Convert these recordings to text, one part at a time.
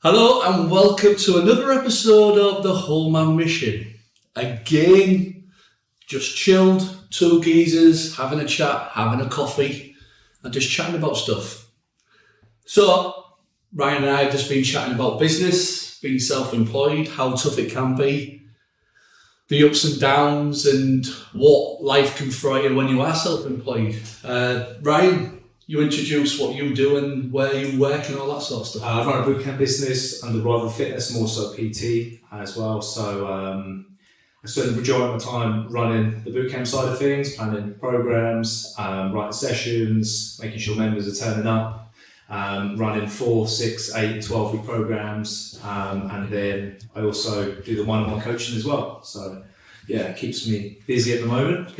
Hello and welcome to another episode of The Whole Man Mission. Again, just chilled, two geezers, having a chat, having a coffee, and just chatting about stuff. So, Ryan and I have just been chatting about business, being self-employed, how tough it can be, the ups and downs, and what life can throw you when you are self-employed. Ryan, you introduce what you do and where you work and all that sort of stuff. I run a bootcamp business under Rival Fitness and also PT as well. So I spend the majority of my time running the bootcamp side of things, planning programs, writing sessions, making sure members are turning up, running 4, 6, 8, 12-week programs, and then I also do the one-on-one coaching as well. So yeah, it keeps me busy at the moment.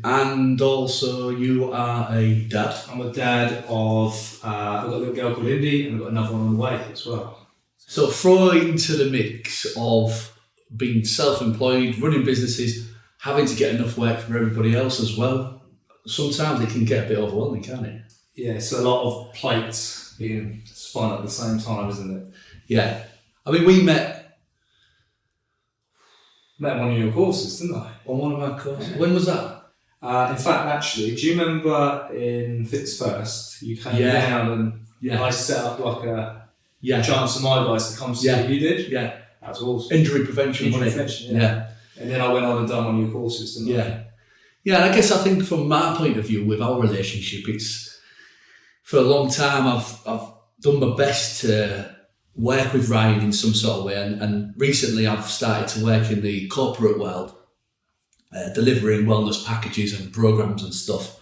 And also you are a dad. I'm a dad of, I've got a little girl called ALDI and I've got another one on the way as well. So throw into the mix of being self-employed, running businesses, having to get enough work for everybody else as well. Sometimes it can get a bit overwhelming, can't it? Yeah, it's a lot of plates being spun at the same time, isn't it? Yeah. I mean, we met on one of your courses, didn't I? on one of our courses. When was that? In fact, actually, do you remember in Fits First, you came down and I set up like a chance for my guys to come see what you did? Yeah. That was awesome. Injury prevention, yeah. And then I went on and done one of your courses, didn't I? Yeah, and I guess I think from my point of view with our relationship, it's for a long time I've done my best to work with Ryan in some sort of way, and recently I've started to work in the corporate world, delivering wellness packages and programs and stuff,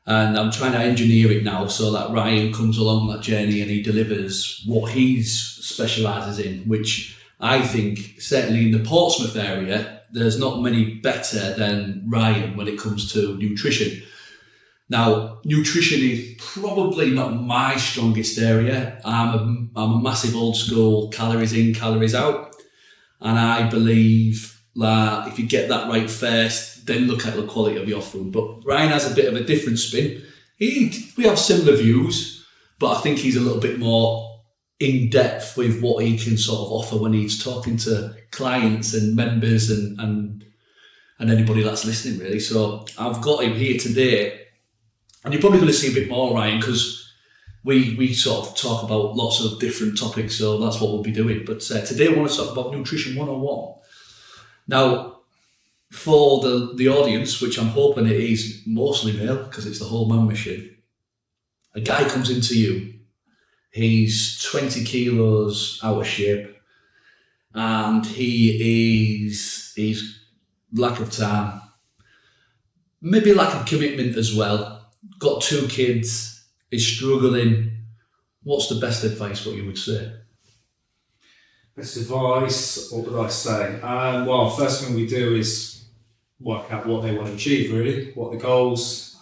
and I'm trying to engineer it now so that Ryan comes along that journey and he delivers what he specialises in, which I think certainly in the Portsmouth area there's not many better than Ryan when it comes to nutrition. Now, nutrition is probably not my strongest area. I'm a massive old school calories in, calories out. And I believe that if you get that right first, then look at the quality of your food. But Ryan has a bit of a different spin. We have similar views, but I think he's a little bit more in depth with what he can sort of offer when he's talking to clients and members and anybody that's listening, really. So I've got him here today. And you're probably going to see a bit more, Ryan, because we sort of talk about lots of different topics, so that's what we'll be doing. But today I want to talk about Nutrition 101. Now, for the audience, which I'm hoping it is mostly male, because it's the Whole Man Mission, a guy comes into you, he's 20 kilos out of shape, and he's lack of time, maybe lack of commitment as well. Got 2 kids, is struggling. What's the best advice, what you would say? Best advice, what would I say? Well, first thing we do is work out what they want to achieve, really, what the goals,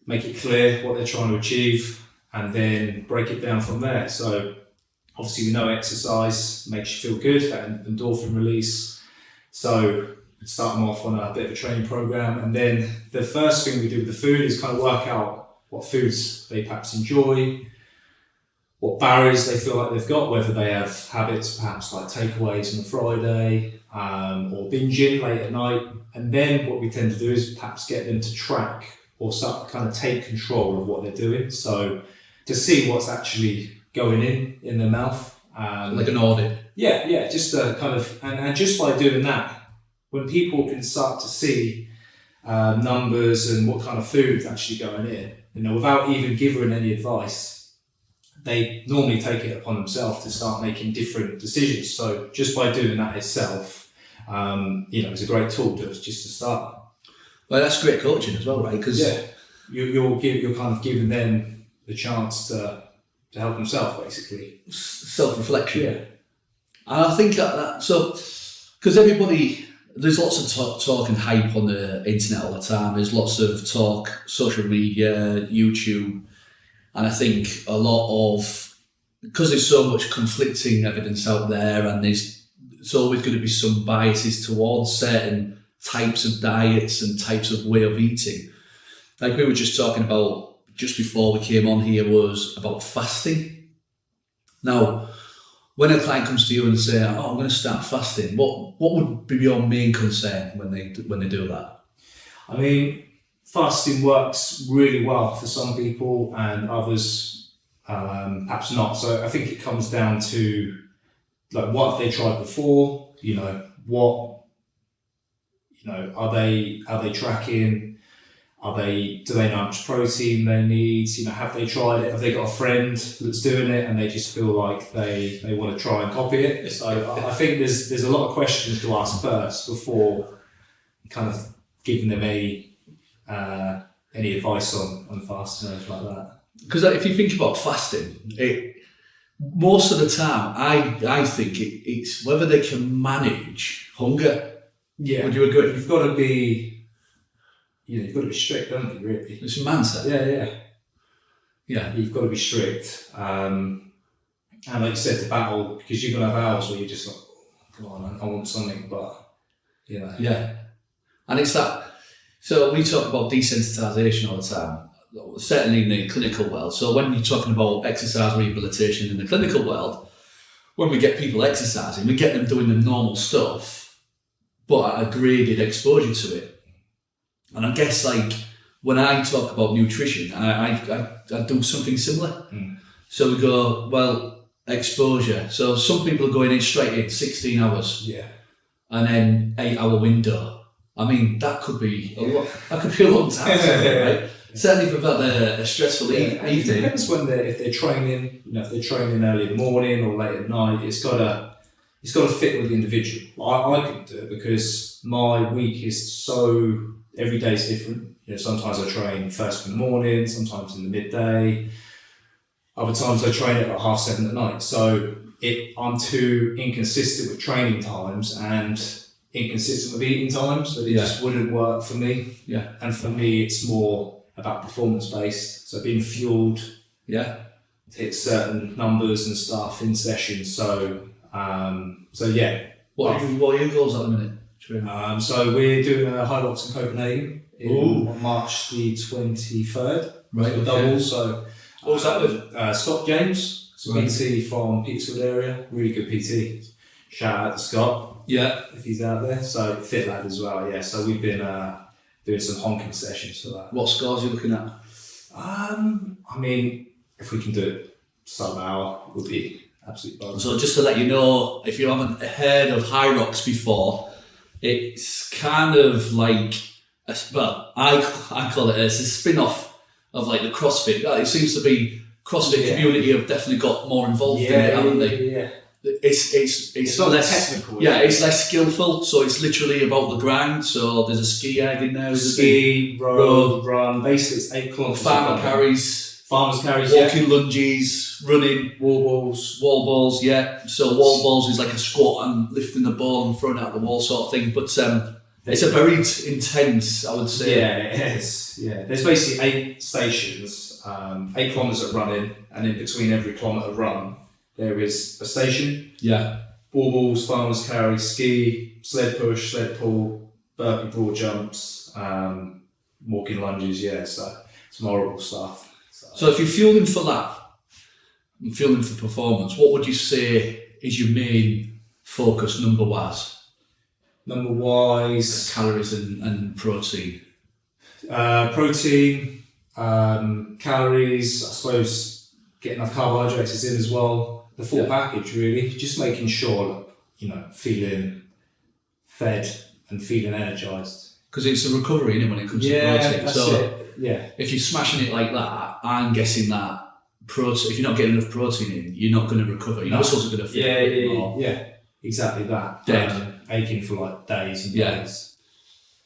make it clear what they're trying to achieve, and then break it down from there. So obviously we know exercise makes you feel good, that endorphin release. So start them off on a bit of a training program, and then the first thing we do with the food is kind of work out what foods they perhaps enjoy, what barriers they feel like they've got, whether they have habits perhaps like takeaways on a Friday or binging late at night. And then what we tend to do is perhaps get them to track or start to kind of take control of what they're doing, so to see what's actually going in their mouth. Like an audit. Yeah, just kind of, and just by doing that, when people can start to see numbers and what kind of food's actually going in, without even giving any advice, they normally take it upon themselves to start making different decisions. So just by doing that itself, it's a great tool just to start. Well, that's great coaching as well, right? Because you're kind of giving them the chance to help themselves, basically. Self-reflection. Yeah. And I think that so, because everybody. There's lots of talk and hype on the internet all the time. There's lots of talk, social media, YouTube. And I think a lot of, because there's so much conflicting evidence out there, and there's always going to be some biases towards certain types of diets and types of way of eating. Like we were just talking about, just before we came on here, was about fasting. Now, when a client comes to you and say, "Oh, I'm going to start fasting," what would be your main concern when they do that? I mean, fasting works really well for some people and others perhaps not. So I think it comes down to like what have they tried before? Are they tracking? Do they know how much protein they need? Have they tried it? Have they got a friend that's doing it and they just feel like they want to try and copy it? So I think there's a lot of questions to ask first before kind of giving them any advice on fasting or anything like that. Because if you think about fasting, most of the time, I think it's whether they can manage hunger. Yeah. Would you agree? You've got to be strict, don't you, really? It's a mindset. Yeah. You've got to be strict. And like you said, to battle, because you're going to have hours where you're just like, oh, come on, I want something, but, Yeah. And it's that, so we talk about desensitization all the time, certainly in the clinical world. So when you're talking about exercise rehabilitation in the clinical world, when we get people exercising, we get them doing the normal stuff, but at a graded exposure to it. And I guess like when I talk about nutrition, I do something similar. So we go, well, exposure. So some people are going in straight in 16 hours. Yeah. And then 8-hour window. I mean, that could be a lot. That could be a long time, right? Certainly if we've had a stressful evening. It depends if they're training. If they're training early in the morning or late at night. It's got to fit with the individual. I could do it because my week is so. Every day is different. Sometimes I train first thing in the morning, sometimes in the midday. Other times I train at about 7:30 at night. So I'm too inconsistent with training times and inconsistent with eating times, so it just wouldn't work for me. Yeah. And for me, it's more about performance based. So being fueled. Yeah. To hit certain numbers and stuff in sessions. So yeah. What are your goals at the minute? So we're doing a High Rocks in Copenhagen on March the 23rd. Right. So double. So what was that with? Scott James, PT from Petersfield area, really good PT. Shout out to Scott. Yeah. If he's out there. So fit lad as well. Yeah. So we've been doing some honking sessions for that. What scores are you looking at? I mean, if we can do it sub-hour, would be absolutely fine. So just to let you know, if you haven't heard of High Rocks before, it's kind of like, I call it a spin-off of like the CrossFit. It seems to be CrossFit community have definitely got more involved in it, haven't they? Yeah. It's not less technical. Yeah, it's less skillful. So it's literally about the grind. So there's a ski egg in there. Ski, row, run. Basically, it's 8 kilometers. Farmers carries, walking lunges, running, wall balls. Yeah. So wall balls is like a squat and lifting the ball and throwing it at the wall sort of thing. But it's a very intense, I would say. Yeah, it is. Yeah, there's basically 8 stations, 8 kilometers of running, and in between every kilometer run, there is a station. Yeah. Wall balls, farmers carry, ski, sled push, sled pull, burpee broad jumps, walking lunges. Yeah, so some horrible stuff. So if you're fueling for that, and fueling for performance, what would you say is your main focus number-wise? Number-wise? Calories and protein. Protein, calories, I suppose getting enough carbohydrates in as well. The full package, really. Just making sure, feeling fed and feeling energised. Because it's a recovery, isn't it, when it comes to protein? That's so it. Yeah. If you're smashing it like that, I'm guessing that protein, if you're not getting enough protein in, you're not going to recover. Your muscles are going to feel yeah, exactly that. Dead. Aching for like days and days.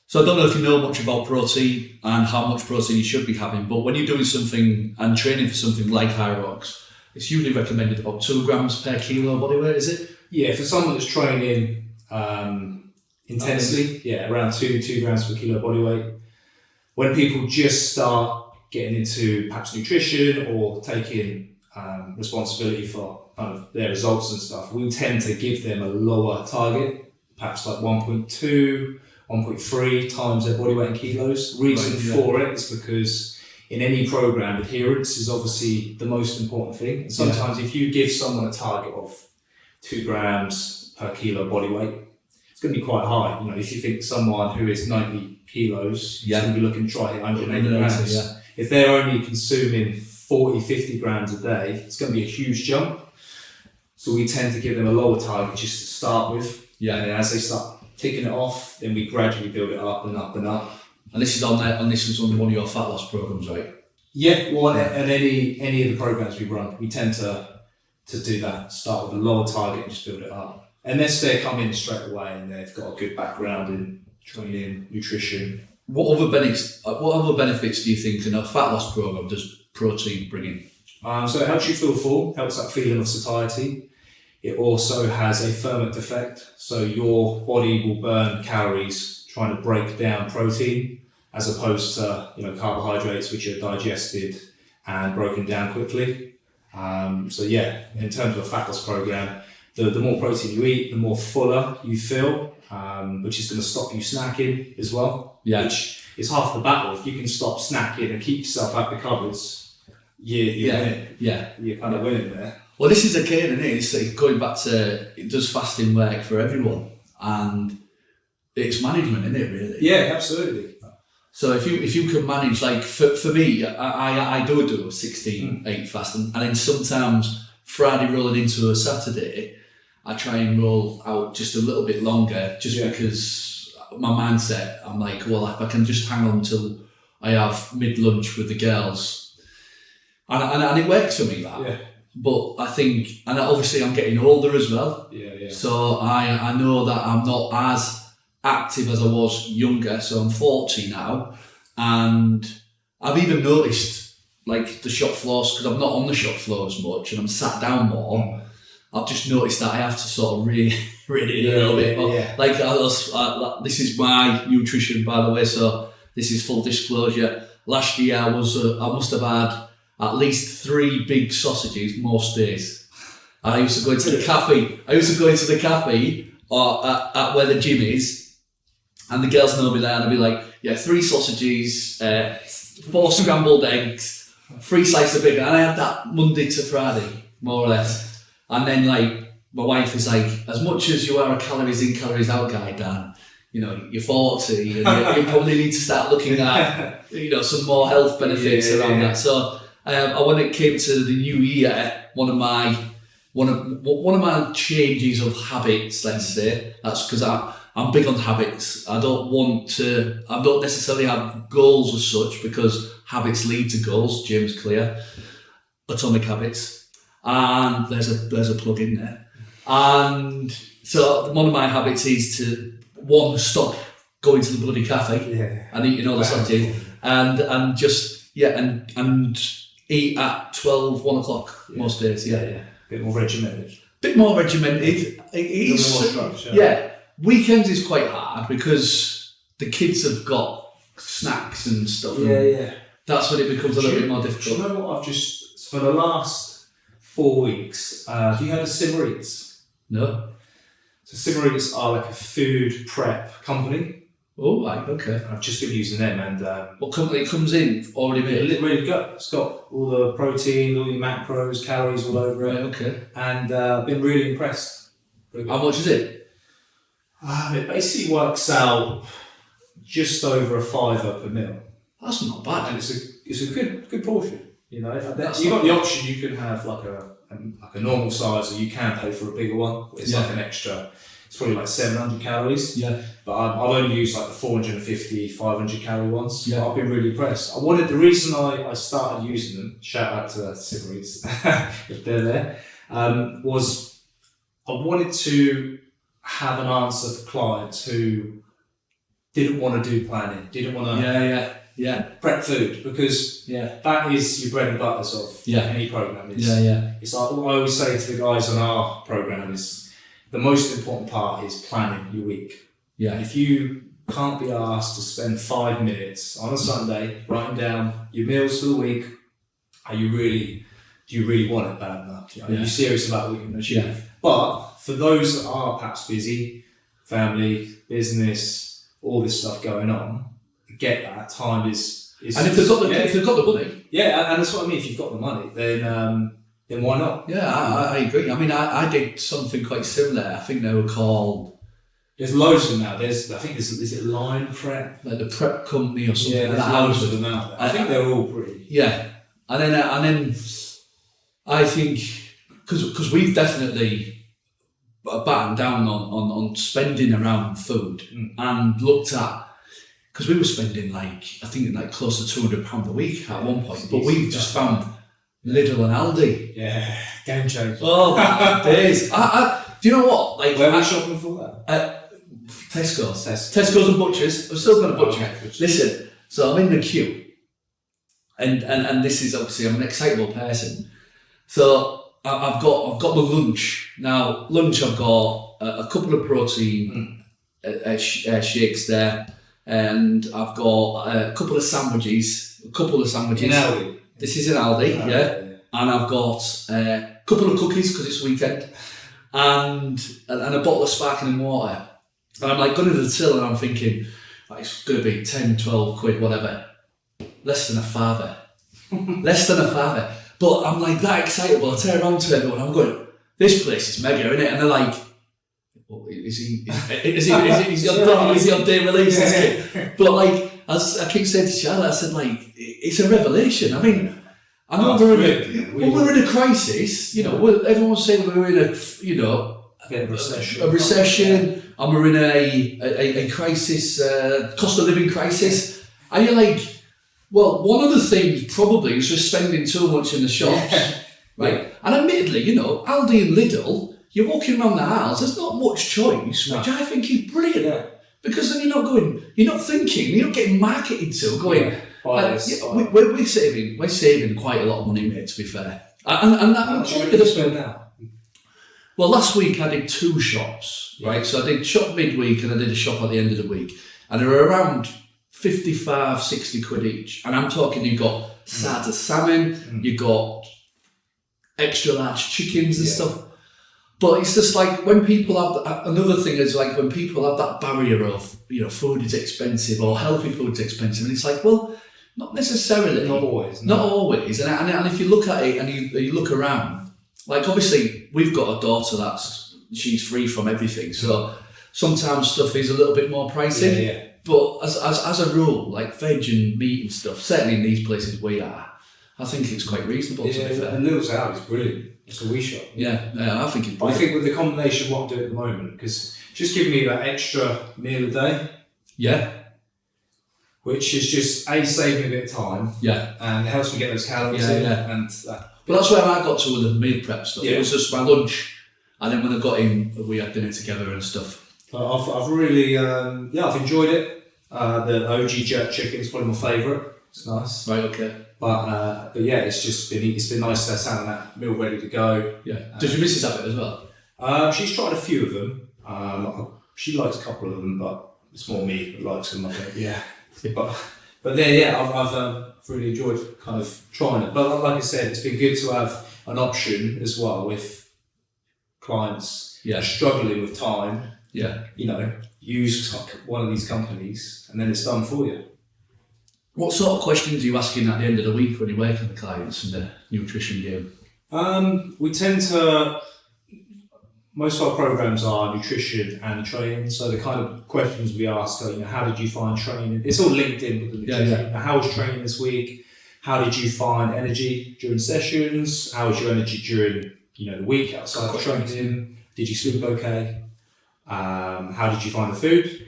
So I don't know if you know much about protein and how much protein you should be having, but when you're doing something and training for something like High Rocks, it's usually recommended about 2 grams per kilo body weight, is it? Yeah, for someone that's training intensely, around 2 grams per kilo body weight. When people just start getting into perhaps nutrition or taking responsibility for kind of their results and stuff, we tend to give them a lower target, perhaps like 1.2, 1.3 times their body weight in kilos. Reason for it is because in any program, adherence is obviously the most important thing. And sometimes if you give someone a target of 2 grams per kilo body weight, it's going to be quite high. You know, if you think someone who is 90 kilos is going to be looking to try hit 180 grams. Yeah. If they're only consuming 40, 50 grams a day, it's going to be a huge jump. So we tend to give them a lower target just to start with. Yeah. And then as they start ticking it off, then we gradually build it up and up and up. And this is on there, and this is on one of your fat loss programs, right? Yeah, well, and any of the programs we run, we tend to do that. Start with a lower target and just build it up. Unless they come in straight away and they've got a good background in training, nutrition. What other benefits do you think in a fat loss program does protein bring in? So it helps you feel full, helps that feeling of satiety. It also has a ferment effect, so your body will burn calories trying to break down protein, as opposed to carbohydrates, which are digested and broken down quickly. So yeah, in terms of a fat loss program, the more protein you eat, the more fuller you feel, which is going to stop you snacking as well. Yeah. Which is half the battle. If you can stop snacking and keep yourself out the cupboards, you're winning. Yeah. You're kind of winning there. Well, this is a key, isn't it? It's going back to, it does fasting work for everyone, and it's management, isn't it, really? Yeah, absolutely. So if you can manage, like for me, I do a 16-8 fast, and then sometimes Friday rolling into a Saturday, I try and roll out just a little bit longer, just because my mindset, I'm like, well, if I can just hang on till I have mid-lunch with the girls, and it works for me, that. Yeah. But I think, and obviously I'm getting older as well. Yeah. So I know that I'm not as active as I was younger. So I'm 40 now, and I've even noticed like the shop floors, because I'm not on the shop floor as much and I'm sat down more. I've just noticed that I have to sort of really a little bit more. Yeah. Like this is my nutrition, by the way. So this is full disclosure. Last year I must have had at least 3 big sausages most days. I used to go into the cafe. Or at where the gym is, and the girls know me there, and I'd be like, 3 sausages, 4 scrambled eggs, 3 slices of bacon, and I had that Monday to Friday, more or less. And then like my wife is like, as much as you are a calories in, calories out guy, Dan, you're 40, and you probably need to start looking at some more health benefits around that. So when it came to the new year, one of my changes of habits, let's say, that's because I'm big on habits. I don't necessarily have goals as such, because habits lead to goals. James Clear, Atomic Habits, and there's a plug in there. And so one of my habits is to stop going to the bloody cafe and eating all the sausages, and just and eat at 12, 1 o'clock most days. Bit more regimented. It is. More structure. Weekends is quite hard because the kids have got snacks and stuff. That's when it becomes a little bit more difficult. Do you know what I've just, for the last 4 weeks, have you heard of Simmer Eats? No. So Simmer Eats are like a food prep company. Oh, right, okay. I've just been using them, and what company comes in already made? Ready to go. It's got all the protein, all the macros, calories all over it. Right, okay. And been really impressed. How much is it? It basically works out just over £5 per meal. That's not bad. And it's a good portion. You've got not the option. You can have like a normal size, or you can pay for a bigger one. It's like an extra. It's probably like 700 calories. Yeah. But I've only used like the 450, 500 calorie ones. Yeah. I've been really impressed. The reason I started using them, shout out to Simmer Eats if they're there, was I wanted to have an answer for clients who didn't want to do planning, didn't want to prep food, because that is your bread and butter of any program. It's like what I always say to the guys on our program is, the most important part is planning your week. Yeah. And if you can't be asked to spend 5 minutes on a Sunday writing down your meals for the week, do you really want it bad enough? Are you serious about what you can achieve? Yeah. But for those that are perhaps busy, family, business, all this stuff going on, get that time is And if they've got the money, and that's what I mean. If you've got the money, then why not? Yeah, I agree. I mean, I did something quite similar. I think they were called. There's loads of them now. I think is it Line Prep? Like the Prep Company or something. Yeah, there's loads of them out there. I think they're all pretty. Yeah, and then I think because we've definitely battened down on spending around food and looked at, because we were spending I think close to £200 a week at one point, but we've just found Lidl and Aldi. Yeah, game changer. Oh my days! Do you know what? Where are we shopping for that? Tesco's and Butchers. I've still got a butcher. Listen, so I'm in the queue, and this is obviously, I'm an excitable person, so I've got my lunch. Now, lunch, I've got a couple of protein shakes there, and I've got a couple of sandwiches. In Aldi? This is in Aldi, yeah. And I've got a couple of cookies because it's weekend, and a bottle of sparkling water. And I'm going to the till and I'm thinking, it's going to be 10, 12 quid, whatever. Less than a fiver. Less than a fiver. But I'm that excitable. I turn around to everyone. I'm going, this place is mega, isn't it? And they're like, well, is he on day release? This kid? But as I keep saying to Charlotte, I said, it's a revelation. I mean, I know we're in a crisis. Everyone's saying we're in a recession, and we're in a crisis, cost of living crisis. And you're well, one of the things probably is just spending too much in the shops, right? Yeah. And admittedly, Aldi and Lidl, you're walking around the aisles, there's not much choice, which I think is brilliant. Yeah. Because then you're not thinking, you're not getting marketed to, going, we're saving quite a lot of money, mate, to be fair. And that much money to spend now. Well, last week I did 2 shops, right? So I did shop midweek and I did a shop at the end of the week. And they were around 55, 60 quid each. And I'm talking, you've got sides of salmon, you've got extra large chickens and stuff. But it's just when people have, another thing is when people have that barrier of, food is expensive or healthy food is expensive. And it's well, not necessarily. Not always. No. Not always. And if you look at it and you look around, obviously, we've got a daughter she's free from everything, so sometimes stuff is a little bit more pricey. Yeah. But as a rule, veg and meat and stuff, certainly in these places we are, I think it's quite reasonable, to be fair. And Lidl's out is brilliant. It's a wee shop. Yeah, I think it's brilliant. I think with the combination of what I'm doing at the moment, because just giving me that extra meal a day. Yeah. Which is just, saving me a bit of time. Yeah. And it helps me get those calories in. Yeah. And but that's where I got to with the meal prep stuff. Yeah. It was just my lunch, and then when I got in, we had dinner together and stuff. I've really, I've enjoyed it. The OG jerk chicken is probably my favourite. It's nice. Right, okay. But yeah, it's been nice to have that meal ready to go. Yeah. Did your missus have it as well? She's tried a few of them. She likes a couple of them, but it's more me that likes them, I think. Yeah. But then, I've really enjoyed kind of trying it. But like I said, it's been good to have an option as well with clients struggling with time. Yeah. Use one of these companies and then it's done for you. What sort of questions are you asking at the end of the week when you work with the clients in the nutrition game? We tend to, most of our programs are nutrition and training. So the kind of questions we ask are, how did you find training? It's all linked in with the nutrition. Yeah. How was training this week? How did you find energy during sessions? How was your energy during, the week outside of training? Did you sleep okay? How did you find the food?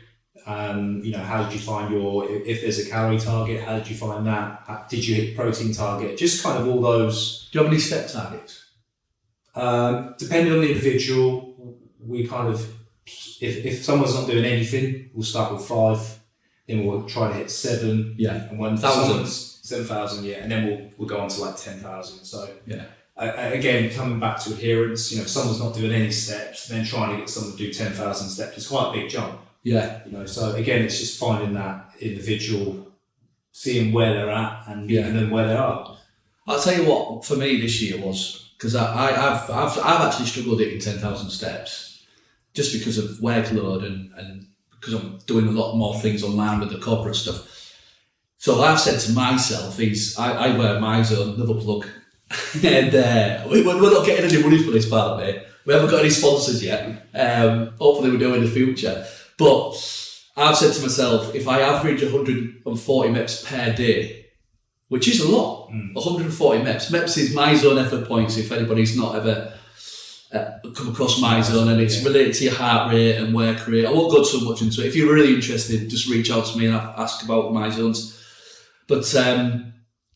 How did you find if there's a calorie target, how did you find that? Did you hit the protein target? Just kind of all those. Do you have any step targets? Depending on the individual, we kind of, if someone's not doing anything, we'll start with 5, then we'll try to hit 7. Yeah. And when someone's 7,000, and then we'll go on to 10,000. So yeah. Again, coming back to adherence, if someone's not doing any steps, then trying to get someone to do 10,000 steps is quite a big jump. Yeah. So again, it's just finding that individual, seeing where they're at and then where they are. I'll tell you what, for me this year was, because I've actually struggled hitting 10,000 steps just because of workload and because I'm doing a lot more things online with the corporate stuff. So I've said to myself is I wear my zone, another plug, and we're not getting any money for this, by the way. We haven't got any sponsors yet. Hopefully we do in the future. But I've said to myself, if I average 140 MEPs per day, which is a lot, 140 MEPs. MEPs is my zone effort points, if anybody's not ever come across my zone, and it's related to your heart rate and work rate. I won't go so much into it. If you're really interested, just reach out to me and ask about my zones. But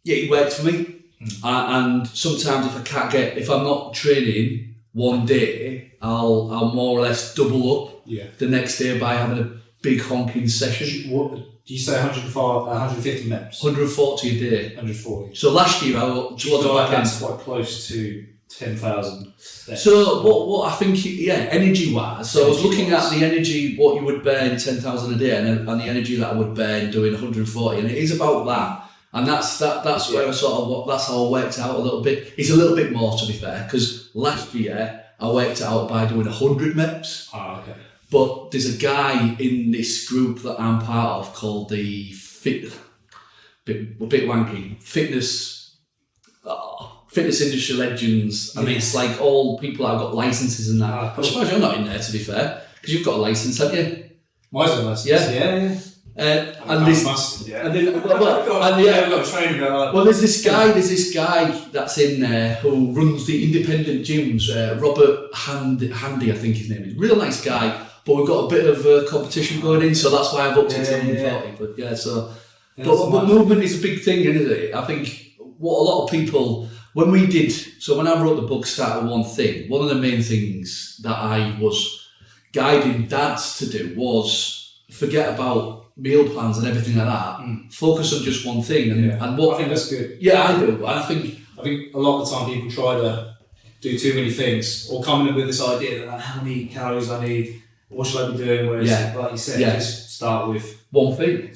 it worked for me. And sometimes if I'm not training one day, I'll more or less double up the next day by having a big honking session. What do you say? 150 MEPs? 140 a day. 140. So last year, that's quite close to 10,000 steps. So what I think, energy wise. So I was looking at the energy, what you would burn 10,000 a day, and the energy that I would burn doing 140, and it is about that. And that's where I that's how I worked out a little bit. It's a little bit more, to be fair, because last year I worked out by doing 100 MEPs. Okay. But there's a guy in this group that I'm part of called the bit wanky, fitness industry legends, and it's like all people that have got licenses and that. I'm surprised you're not in there, to be fair, because you've got a license, haven't you? Mine's a license. Yeah. And there's this guy that's in there who runs the independent gyms, Robert Handy, I think his name is. Real nice guy, but we've got a bit of competition going in, so that's why I've upped it to 140. But movement is a big thing, isn't it? I think what a lot of people, when I wrote the book Start With One Thing, one of the main things that I was guiding dads to do was forget about meal plans and everything like that. Focus on just one thing. And what I think that's good. Yeah, I do. And I think a lot of the time people try to do too many things or come in with this idea that like, how many calories I need, what should I be doing? Whereas, like you said, just start with one thing.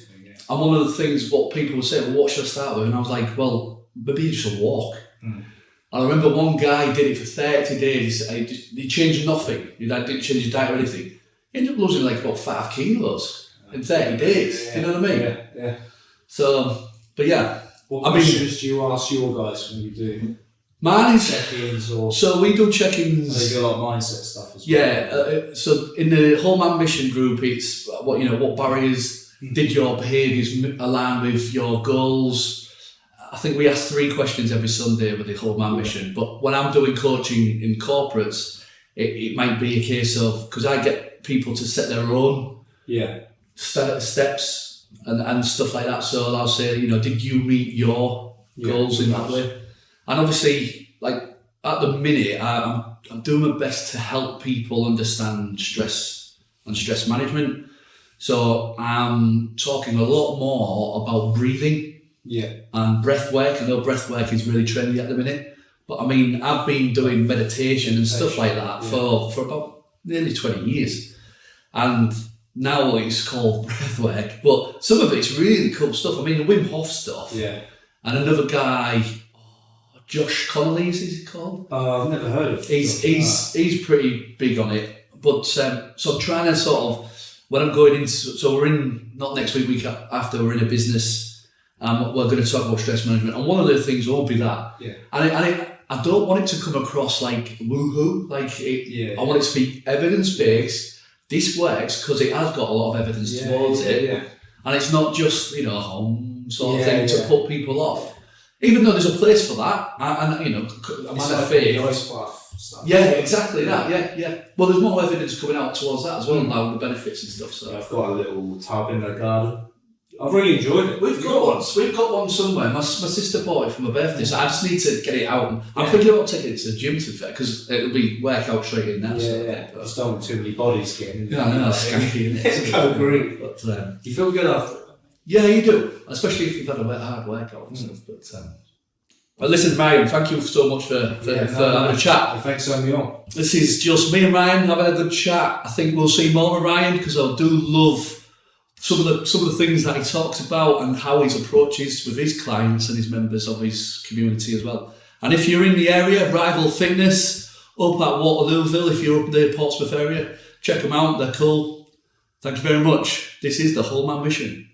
And one of the things what people would say, well, what should I start with? And I was like, well, maybe just a walk. And I remember one guy did it for 30 days. He changed nothing. He didn't change his diet or anything. He ended up losing like about 5 kilos in 30 days. Do you know what I mean? Yeah. So, but yeah. What questions do you ask your guys when you do mine is check-ins or? So we do check-ins. They do a lot of mindset stuff as well. Yeah. So in the Whole Man Mission group, it's what barriers did your behaviours align with your goals. I think we ask 3 questions every Sunday with the Whole Man Mission. But when I'm doing coaching in corporates, it might be a case of, because I get people to set their own steps and stuff like that. So I'll say, did you meet your goals in that way? And obviously, like at the minute, I'm doing my best to help people understand stress and stress management. So I'm talking a lot more about breathing and breath work. I know breath work is really trendy at the minute, but I mean, I've been doing meditation and stuff like that for about nearly 20 years. And now it's called breath work, but some of it's really cool stuff. I mean, the Wim Hof stuff. Yeah. And another guy, Josh Connolly, is he called? I've never heard of him. He's pretty big on it. But so I'm trying to sort of, when I'm going into, so we're in, not next week after, we're in a business, we're going to talk about stress management. And one of the things will be that. Yeah. And I don't want it to come across like woohoo. I want it to be evidence-based. This works because it has got a lot of evidence towards it. Yeah. And it's not just, home sort of thing to put people off. Even though there's a place for that, and I'm it's like faith. Ice bath stuff. Yeah, exactly that. Yeah. Well, there's more evidence coming out towards that as well now, the benefits and stuff. So I've got a little tub in the garden. I've really enjoyed it. We've got one somewhere. My sister bought it for my birthday, so I just need to get it out. I'm thinking about taking it to the gym to fair, because it'll be workout straight in there. Yeah. I just don't want too many bodies getting in there. Yeah, I know, skanky in it. Go green. But you feel good after it? Yeah, you do. Especially if you've had a hard workout and stuff. But listen, Ryan, thank you so much for having a chat. Well, thanks for having me on. This is just me and Ryan having a good chat. I think we'll see more of Ryan because I do love some of the things that he talks about and how his approaches with his clients and his members of his community as well. And if you're in the area, Rival Fitness up at Waterlooville, if you're up the Portsmouth area, check them out. They're cool. Thank you very much. This is the Whole Man Mission.